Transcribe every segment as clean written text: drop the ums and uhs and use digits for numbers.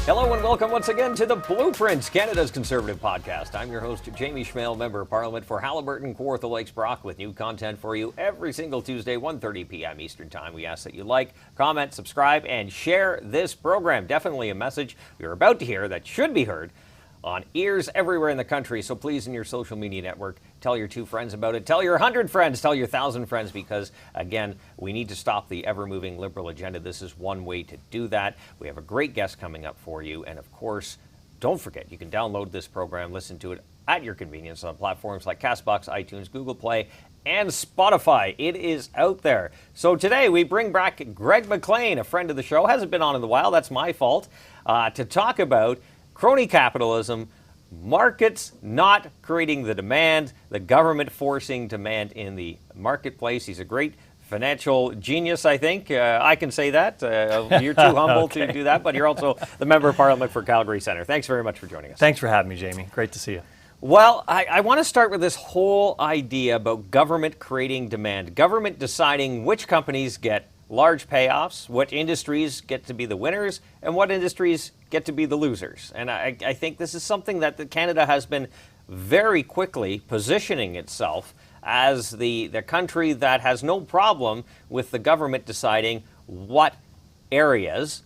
Hello and welcome once again to The Blueprint, Canada's Conservative podcast. I'm your host, Jamie Schmale, Member of Parliament for Haliburton, Kawartha Lakes, Brock, with new content for you every single Tuesday, 1:30 p.m. Eastern Time. We ask that you like, comment, subscribe, and share this program. Definitely a message you're about to hear that should be heard on ears everywhere in the country. So please, in your social media network, tell your 2 friends about it. Tell your 100 friends. Tell your 1,000 friends, because, again, we need to stop the ever-moving liberal agenda. This is one way to do that. We have a great guest coming up for you. And, of course, don't forget, you can download this program, listen to it at your convenience on platforms like CastBox, iTunes, Google Play, and Spotify. It is out there. So today we bring back Greg McLean, a friend of the show. Hasn't been on in a while. That's my fault. To talk about crony capitalism, markets not creating the demand, the government forcing demand in the marketplace. He's a great financial genius, I think. I can say that. You're too humble to do that, but you're also the Member of Parliament for Calgary Centre. Thanks very much for joining us. Thanks for having me, Jamie. Great to see you. Well, I want to start with this whole idea about government creating demand, government deciding which companies get large payoffs, what industries get to be the winners, and what industries get to be the losers. And I think this is something that Canada has been very quickly positioning itself as the country that has no problem with the government deciding what areas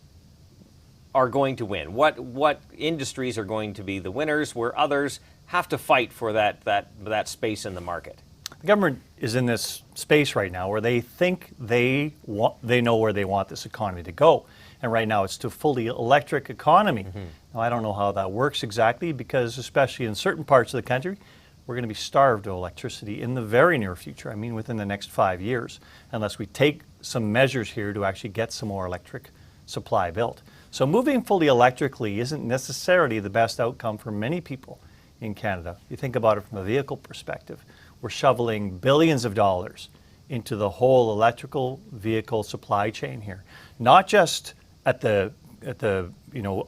are going to win, what industries are going to be the winners, where others have to fight for that space in the market. The government is in this space right now where they think they know where they want this economy to go. And right now it's to a fully electric economy. Mm-hmm. Now, I don't know how that works exactly, because especially in certain parts of the country, we're going to be starved of electricity in the very near future. I mean, within the next 5 years, unless we take some measures here to actually get some more electric supply built. So moving fully electrically isn't necessarily the best outcome for many people in Canada. You think about it from a vehicle perspective. We're shoveling billions of dollars into the whole electrical vehicle supply chain here, not just at the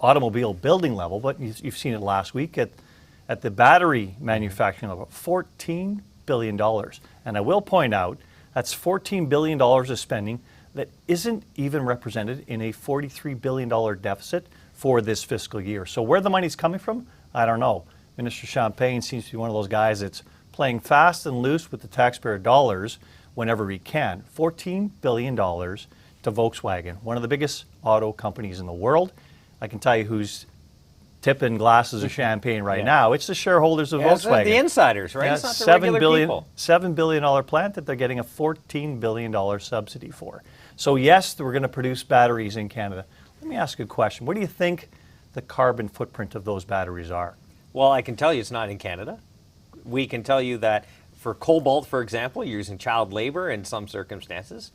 automobile building level, but you've seen it last week at the battery manufacturing level, $14 billion. And I will point out that's $14 billion of spending that isn't even represented in a $43 billion deficit for this fiscal year. So where the money's coming from, I don't know. Minister Champagne seems to be one of those guys that's playing fast and loose with the taxpayer dollars whenever he can. $14 billion to Volkswagen, one of the biggest auto companies in the world. I can tell you who's tipping glasses of champagne right now. It's the shareholders of Volkswagen. The insiders, right? Yeah, it's not the regular people. $7 billion plant that they're getting a $14 billion subsidy for. So yes, we're going to produce batteries in Canada. Let me ask you a question. What do you think the carbon footprint of those batteries are? Well, I can tell you it's not in Canada. We can tell you that for cobalt, for example, you're using child labor in some circumstances.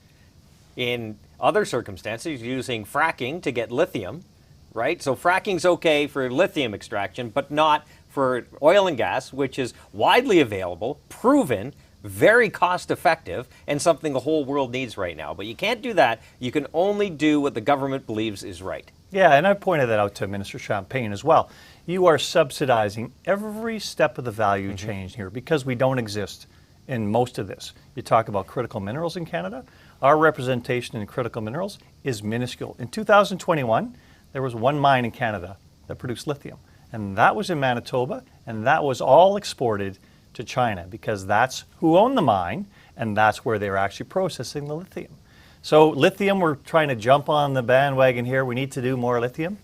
In other circumstances, you're using fracking to get lithium, right? So fracking's okay for lithium extraction, but not for oil and gas, which is widely available, proven, very cost effective, and something the whole world needs right now. But you can't do that. You can only do what the government believes is right. Yeah, and I pointed that out to Minister Champagne as well. You are subsidizing every step of the value chain here because we don't exist in most of this. You talk about critical minerals in Canada. Our representation in critical minerals is minuscule. In 2021, there was one mine in Canada that produced lithium, and that was in Manitoba, and that was all exported to China because that's who owned the mine, and that's where they were actually processing the lithium. So lithium, we're trying to jump on the bandwagon here. We need to do more lithium.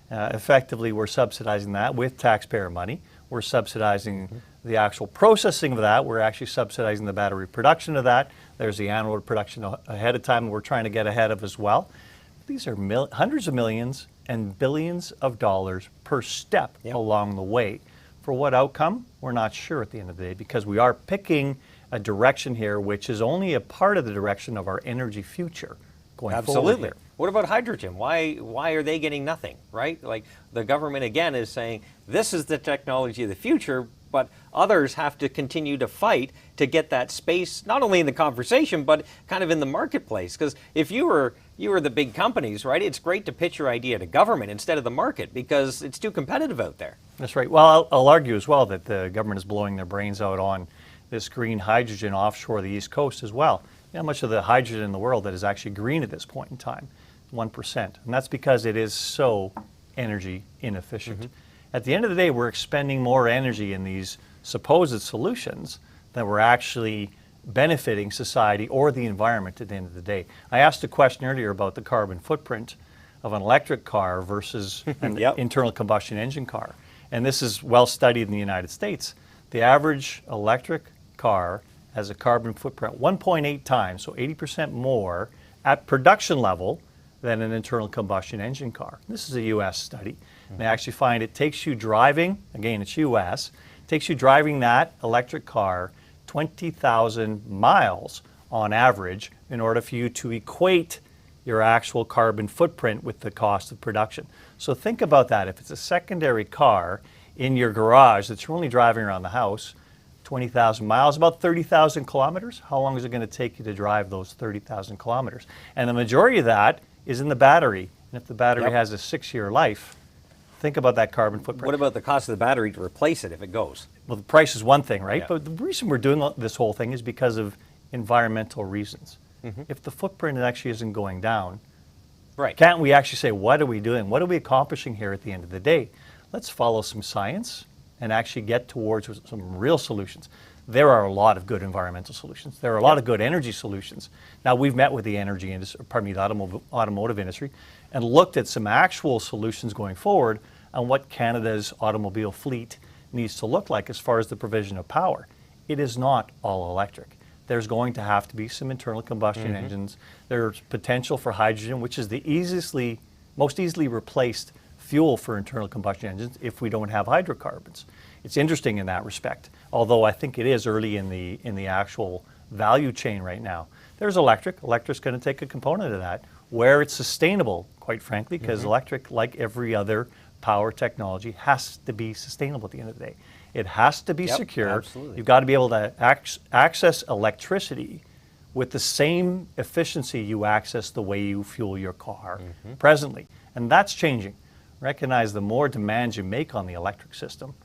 Effectively, we're subsidizing that with taxpayer money. We're subsidizing the actual processing of that. We're actually subsidizing the battery production of that. There's the anode production ahead of time we're trying to get ahead of as well. These are hundreds of millions and billions of dollars per step along the way. For what outcome? We're not sure at the end of the day, because we are picking a direction here which is only a part of the direction of our energy future going forward here. What about hydrogen? Why are they getting nothing, right? Like the government, again, is saying this is the technology of the future, but others have to continue to fight to get that space, not only in the conversation, but kind of in the marketplace. Because if you were the big companies, right, it's great to pitch your idea to government instead of the market because it's too competitive out there. That's right. Well, I'll argue as well that the government is blowing their brains out on this green hydrogen offshore the East Coast as well. You know how much of the hydrogen in the world that is actually green at this point in time? 1%. And that's because it is so energy inefficient. At the end of the day, we're expending more energy in these supposed solutions than we're actually benefiting society or the environment at the end of the day. I asked a question earlier about the carbon footprint of an electric car versus an internal combustion engine car. And this is well studied in the United States. The average electric car has a carbon footprint 1.8 times, so 80% more at production level than an internal combustion engine car. This is a US study. They actually find it takes you driving, again it's US, takes you driving that electric car 20,000 miles on average in order for you to equate your actual carbon footprint with the cost of production. So think about that. If it's a secondary car in your garage that you're only driving around the house, 20,000 miles, about 30,000 kilometers, how long is it going to take you to drive those 30,000 kilometers? And the majority of that is in the battery. And if the battery has a 6-year life, think about that carbon footprint. What about the cost of the battery to replace it if it goes? Well, the price is one thing, right? Yeah. But the reason we're doing this whole thing is because of environmental reasons. If the footprint actually isn't going down, can't we actually say, what are we doing? What are we accomplishing here at the end of the day? Let's follow some science and actually get towards some real solutions. There are a lot of good environmental solutions. There are a lot of good energy solutions. Now, we've met with the energy industry, the automotive industry, and looked at some actual solutions going forward on what Canada's automobile fleet needs to look like as far as the provision of power. It is not all electric. There's going to have to be some internal combustion engines. There's potential for hydrogen, which is the most easily replaced fuel for internal combustion engines if we don't have hydrocarbons. It's interesting in that respect, although I think it is early in the actual value chain right now. There's electric. Electric's going to take a component of that where it's sustainable, quite frankly, because electric, like every other power technology, has to be sustainable at the end of the day. It has to be secure. Absolutely. You've got to be able to access electricity with the same efficiency you access the way you fuel your car presently. And that's changing. Recognize the more demands you make on the electric system,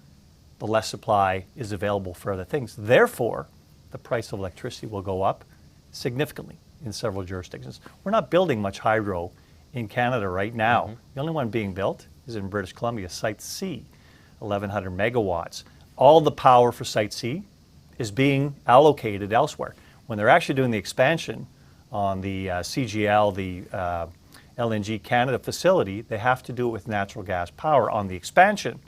the less supply is available for other things. Therefore, the price of electricity will go up significantly in several jurisdictions. We're not building much hydro in Canada right now. The only one being built is in British Columbia, Site C, 1,100 megawatts. All the power for Site C is being allocated elsewhere. When they're actually doing the expansion on the CGL, the LNG Canada facility, they have to do it with natural gas power on the expansion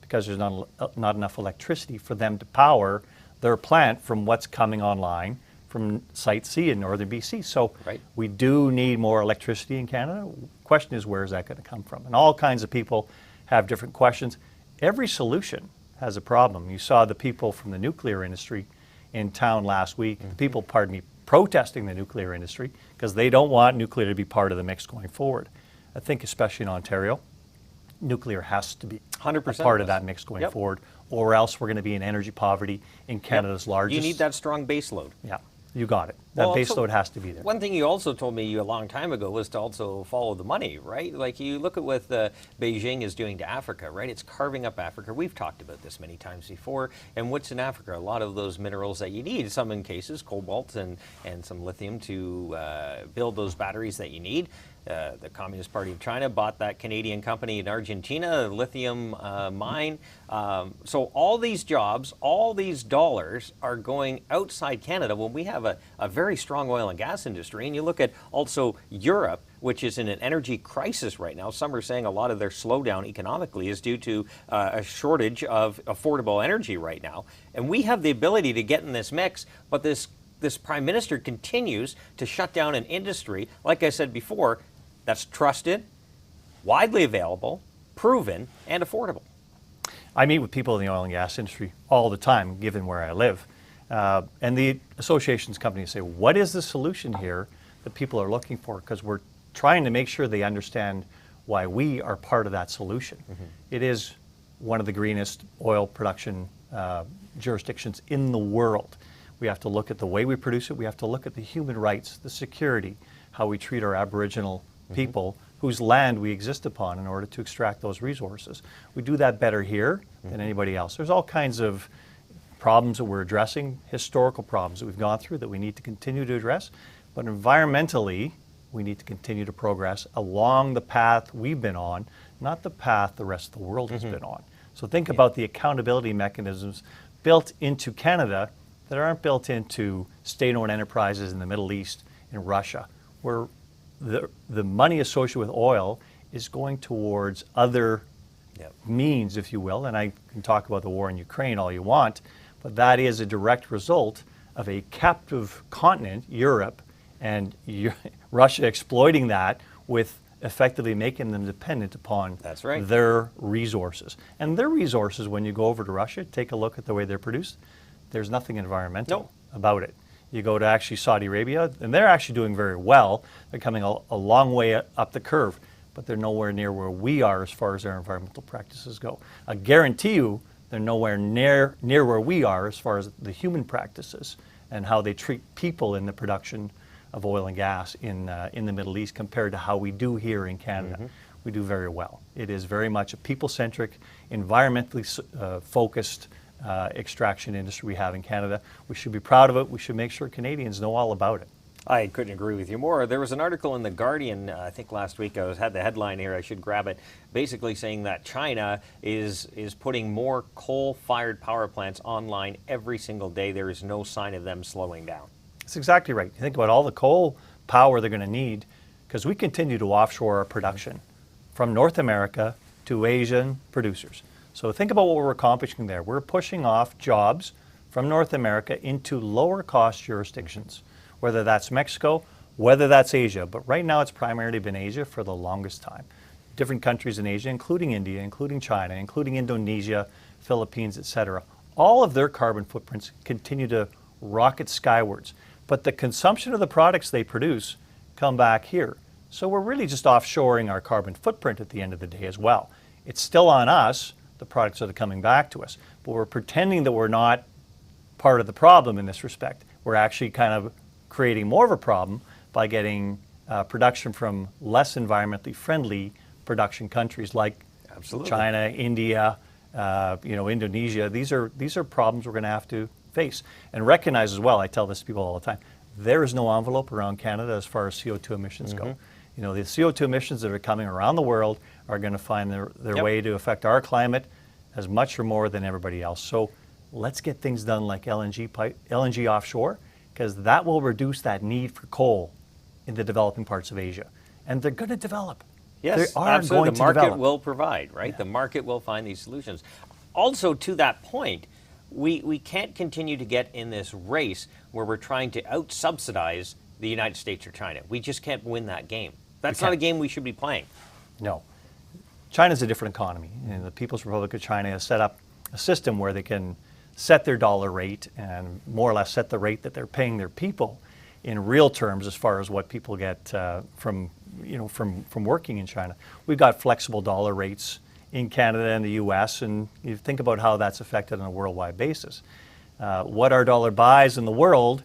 because there's not enough electricity for them to power their plant from what's coming online from Site C in northern BC. So we do need more electricity in Canada. Question is, where is that going to come from? And all kinds of people have different questions. Every solution has a problem. You saw the people from the nuclear industry in town last week, the people, protesting the nuclear industry because they don't want nuclear to be part of the mix going forward. I think especially in Ontario, nuclear has to be 100% part of that mix going forward, or else we're going to be in energy poverty in Canada's largest. You need that strong base load. Yeah, you got it. That base load has to be there. One thing you also told me a long time ago was to also follow the money, right? Like you look at what Beijing is doing to Africa, right? It's carving up Africa. We've talked about this many times before. And what's in Africa? A lot of those minerals that you need, some in cases, cobalt and some lithium to build those batteries that you need. The Communist Party of China bought that Canadian company in Argentina, a lithium mine. So all these jobs, all these dollars are going outside Canada when we have a very strong oil and gas industry. And you look at also Europe, which is in an energy crisis right now. Some are saying a lot of their slowdown economically is due to a shortage of affordable energy right now. And we have the ability to get in this mix, but this Prime Minister continues to shut down an industry, like I said before, that's trusted, widely available, proven, and affordable. I meet with people in the oil and gas industry all the time, given where I live. And the associations companies say, what is the solution here that people are looking for? Because we're trying to make sure they understand why we are part of that solution. It is one of the greenest oil production jurisdictions in the world. We have to look at the way we produce it. We have to look at the human rights, the security, how we treat our Aboriginal people whose land we exist upon in order to extract those resources. We do that better here than anybody else. There's all kinds of problems that we're addressing, historical problems that we've gone through that we need to continue to address. But environmentally, we need to continue to progress along the path we've been on not the path the rest of the world has been on. So think about the accountability mechanisms built into Canada that aren't built into state-owned enterprises in the Middle East and Russia, where the money associated with oil is going towards other means, if you will. And I can talk about the war in Ukraine all you want, but that is a direct result of a captive continent, Europe, and Russia exploiting that with effectively making them dependent upon their resources. And their resources, when you go over to Russia, take a look at the way they're produced, there's nothing environmental about it. You go to actually Saudi Arabia, and they're actually doing very well. They're coming a long way up the curve, but they're nowhere near where we are as far as their environmental practices go. I guarantee you they're nowhere near where we are as far as the human practices and how they treat people in the production of oil and gas in the Middle East compared to how we do here in Canada. We do very well. It is very much a people-centric, environmentally focused extraction industry we have in Canada. We should be proud of it. We should make sure Canadians know all about it. I couldn't agree with you more. There was an article in The Guardian, I think last week, had the headline here, I should grab it, basically saying that China is putting more coal-fired power plants online every single day. There is no sign of them slowing down. That's exactly right. You think about all the coal power they're going to need, because we continue to offshore our production from North America to Asian producers. So think about what we're accomplishing there. We're pushing off jobs from North America into lower cost jurisdictions, whether that's Mexico, whether that's Asia. But right now it's primarily been Asia for the longest time. Different countries in Asia, including India, including China, including Indonesia, Philippines, etc. All of their carbon footprints continue to rocket skywards. But the consumption of the products they produce come back here. So we're really just offshoring our carbon footprint at the end of the day as well. It's still on us, the products that are coming back to us, but we're pretending that we're not part of the problem in this respect. We're actually kind of creating more of a problem by getting production from less environmentally friendly production countries like China, India, Indonesia. These are problems we're going to have to face and recognize as well. I tell this to people all the time. There is no envelope around Canada as far as CO2 emissions go. The CO2 emissions that are coming around the world are going to find their way to affect our climate as much or more than everybody else. So let's get things done like LNG offshore, because that will reduce that need for coal in the developing parts of Asia. And they're going to develop. Yes, they are absolutely. Going the market to develop. will provide, right? The market will find these solutions. Also, to that point, we can't continue to get in this race where we're trying to out-subsidize the United States or China. We just can't win that game. That's not a game we should be playing. No. China's a different economy. And the People's Republic of China has set up a system where they can set their dollar rate and more or less set the rate that they're paying their people in real terms as far as what people get from working in China. We've got flexible dollar rates in Canada and the U.S., and you think about how that's affected on a worldwide basis. What our dollar buys in the world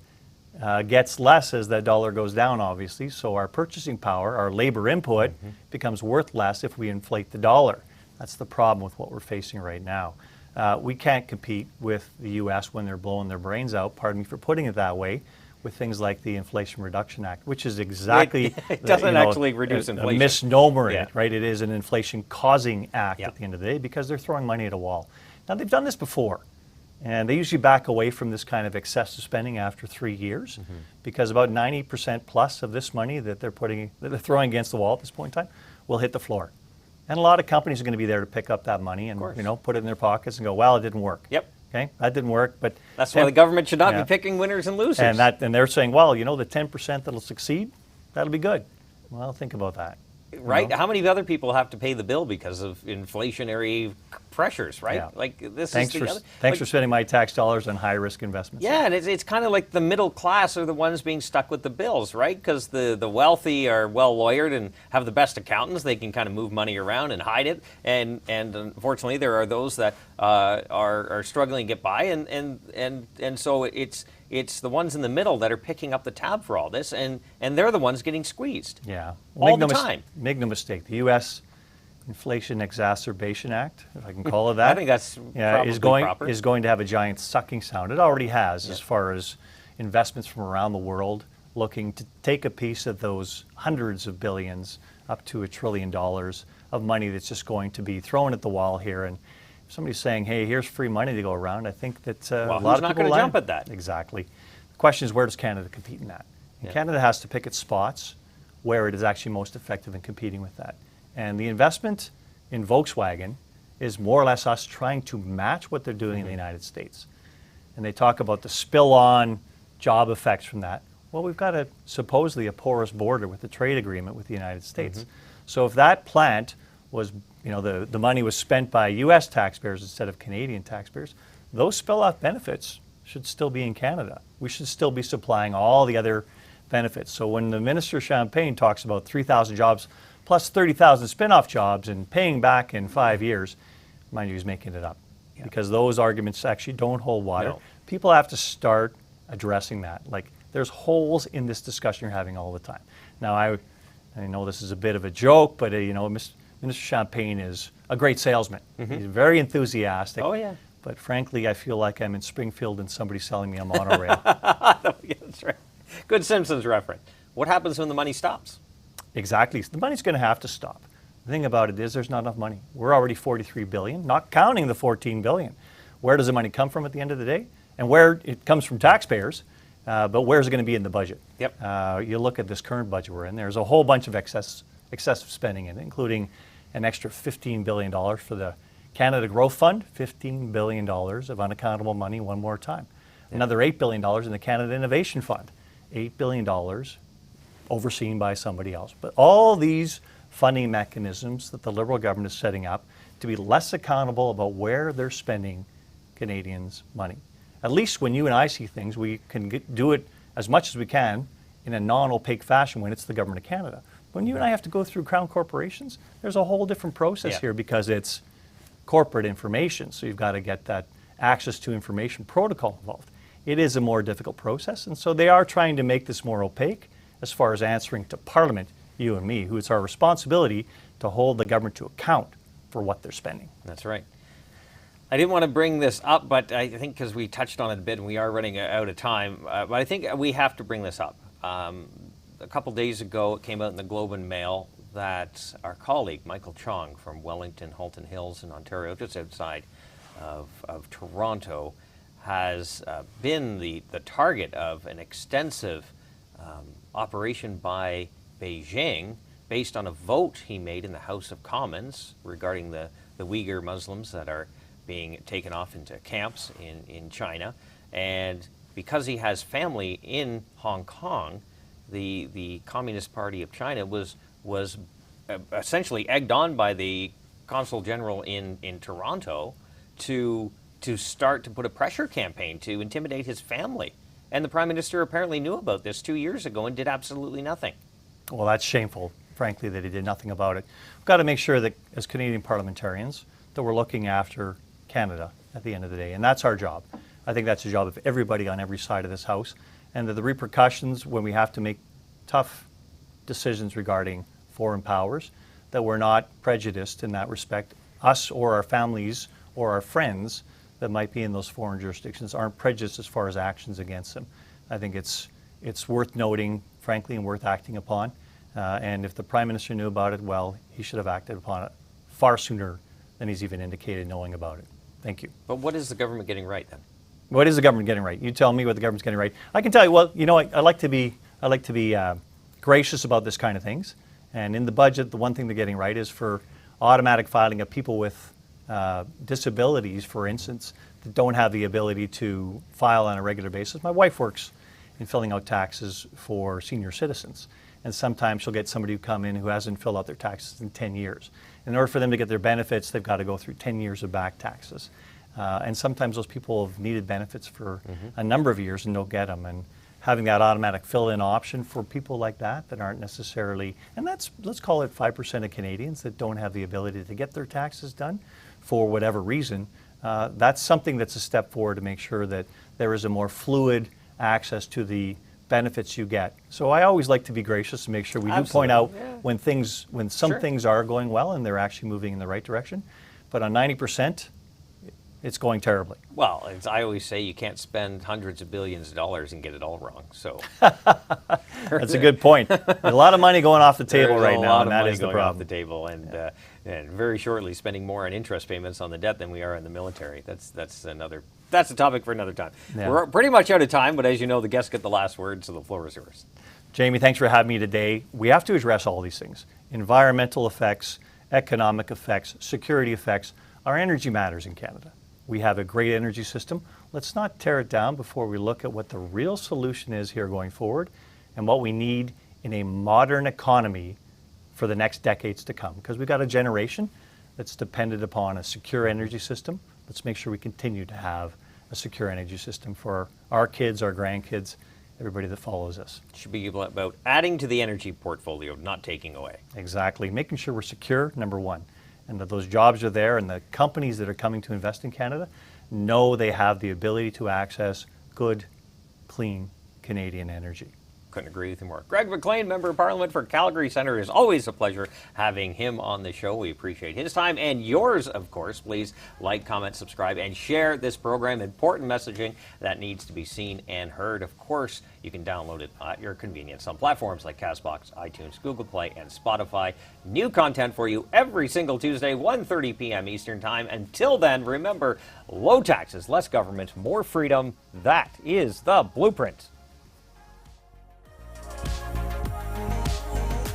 gets less as that dollar goes down, obviously, so our purchasing power, our labor input, becomes worth less if we inflate the dollar. That's the problem with what we're facing right now. We can't compete with the U.S. when they're blowing their brains out, pardon me for putting it that way, with things like the Inflation Reduction Act, which is exactly it doesn't actually reduce inflation. A misnomer in it, right? It is an inflation-causing act at the end of the day because they're throwing money at a wall. Now, they've done this before, and they usually back away from this kind of excessive spending after 3 years because about 90% plus of this money that they're throwing against the wall at this point in time will hit the floor. And a lot of companies are going to be there to pick up that money and put it in their pockets and go, well, it didn't work. Yep. Okay, that didn't work, but that's why the government should not be picking winners and losers. And they're saying, well, the 10% that'll succeed, that'll be good. Well, think about that. Right? How many other people have to pay the bill because of inflationary pressures, right? Yeah. Like this Thanks for spending my tax dollars on high-risk investments. Yeah, and it's kind of like the middle class are the ones being stuck with the bills, right? Because the wealthy are well-lawyered and have the best accountants. They can kind of move money around and hide it. And unfortunately, there are those that are struggling to get by. And so it's the ones in the middle that are picking up the tab for all this, and they're the ones getting squeezed. Yeah. All the time. Make no mistake, the U.S. Inflation Exacerbation Act, if I can call it that. I think that's proper. is going to have a giant sucking sound. It already has, as far as investments from around the world looking to take a piece of those hundreds of billions up to $1 trillion of money that's just going to be thrown at the wall here. And if somebody's saying, hey, here's free money to go around, I think that a lot of people who's not going to jump at that? Exactly. The question is, where does Canada compete in that? And Canada has to pick its spots where it is actually most effective in competing with that. And the investment in Volkswagen is more or less us trying to match what they're doing in the United States. And they talk about the spill-on job effects from that. Well, we've got supposedly a porous border with the trade agreement with the United States. So if that plant was, the money was spent by U.S. taxpayers instead of Canadian taxpayers, those spill-off benefits should still be in Canada. We should still be supplying all the other benefits. So when the Minister Champagne talks about 3,000 jobs plus 30,000 spin-off jobs and paying back in 5 years, mind you, he's making it up. Because those arguments actually don't hold water. No. People have to start addressing that. Like, there's holes in this discussion you're having all the time. Now, I know this is a bit of a joke, but Minister Champagne is a great salesman. He's very enthusiastic. Oh, yeah. But frankly, I feel like I'm in Springfield and somebody's selling me a monorail. That's right. Good Simpsons reference. What happens when the money stops? Exactly. The money's going to have to stop. The thing about it is there's not enough money. We're already $43 billion, not counting the $14 billion. Where does the money come from at the end of the day? And where it comes from taxpayers, but where's it going to be in the budget? Yep. You look at this current budget we're in, there's a whole bunch of excessive spending in it, including an extra $15 billion for the Canada Growth Fund, $15 billion of unaccountable money one more time. Another $8 billion in the Canada Innovation Fund, $8 billion overseen by somebody else. But all these funding mechanisms that the Liberal government is setting up to be less accountable about where they're spending Canadians' money. At least when you and I see things, we can do it as much as we can in a non-opaque fashion when it's the government of Canada. When you and I have to go through Crown corporations, there's a whole different process here because it's corporate information, so you've got to get that access to information protocol involved. It is a more difficult process, and so they are trying to make this more opaque as far as answering to Parliament, you and me, who it's our responsibility to hold the government to account for what they're spending. That's right. I didn't want to bring this up, but I think because we touched on it a bit and we are running out of time, but I think we have to bring this up. A couple days ago, it came out in the Globe and Mail that our colleague, Michael Chong from Wellington, Halton Hills in Ontario, just outside of Toronto, has been the target of an extensive operation by Beijing based on a vote he made in the House of Commons regarding the Uyghur Muslims that are being taken off into camps in China. And because he has family in Hong Kong, the Communist Party of China was essentially egged on by the Consul General in Toronto to start to put a pressure campaign to intimidate his family. And the Prime Minister apparently knew about this 2 years ago and did absolutely nothing. Well, that's shameful, frankly, that he did nothing about it. We've got to make sure that as Canadian parliamentarians that we're looking after Canada at the end of the day, and that's our job. I think that's the job of everybody on every side of this House, and that the repercussions when we have to make tough decisions regarding foreign powers, that we're not prejudiced in that respect. Us or our families or our friends that might be in those foreign jurisdictions aren't prejudiced as far as actions against them. I think it's worth noting, frankly, and worth acting upon. And if the Prime Minister knew about it, well, he should have acted upon it far sooner than he's even indicated knowing about it. Thank you. But what is the government getting right then? What is the government getting right? You tell me what the government's getting right. I can tell you. Well, I like to be gracious about this kind of things. And in the budget, the one thing they're getting right is for automatic filing of people with disabilities, for instance, that don't have the ability to file on a regular basis. My wife works in filling out taxes for senior citizens. And sometimes she'll get somebody who come in who hasn't filled out their taxes in 10 years. In order for them to get their benefits, they've got to go through 10 years of back taxes. And sometimes those people have needed benefits for a number of years and don't get them. And having that automatic fill-in option for people like that aren't necessarily, and let's call it 5% of Canadians that don't have the ability to get their taxes done for whatever reason, that's something that's a step forward to make sure that there is a more fluid access to the benefits you get. So I always like to be gracious and make sure we do point out when some things are going well and they're actually moving in the right direction. But on 90%, it's going terribly. Well, I always say you can't spend hundreds of billions of dollars and get it all wrong. So That's a good point. There's a lot of money going off the table right now, and that is the going off problem. the table, and very shortly spending more on interest payments on the debt than we are in the military. That's a topic for another time. Yeah. We're pretty much out of time, but as you know, the guests get the last word, so the floor is yours. Jamie, thanks for having me today. We have to address all these things: environmental effects, economic effects, security effects. Our energy matters in Canada. We have a great energy system. Let's not tear it down before we look at what the real solution is here going forward and what we need in a modern economy for the next decades to come. Because we've got a generation that's dependent upon a secure energy system. Let's make sure we continue to have a secure energy system for our kids, our grandkids, everybody that follows us. It should be about adding to the energy portfolio, not taking away. Exactly. Making sure we're secure, number one, and that those jobs are there, and the companies that are coming to invest in Canada know they have the ability to access good, clean Canadian energy. Couldn't agree with you more. Greg McLean, Member of Parliament for Calgary Centre. Is always a pleasure having him on the show. We appreciate his time and yours, of course. Please like, comment, subscribe, and share this program. Important messaging that needs to be seen and heard. Of course, you can download it at your convenience on platforms like CastBox, iTunes, Google Play, and Spotify. New content for you every single Tuesday, 1:30 p.m. Eastern Time. Until then, remember, low taxes, less government, more freedom. That is the blueprint.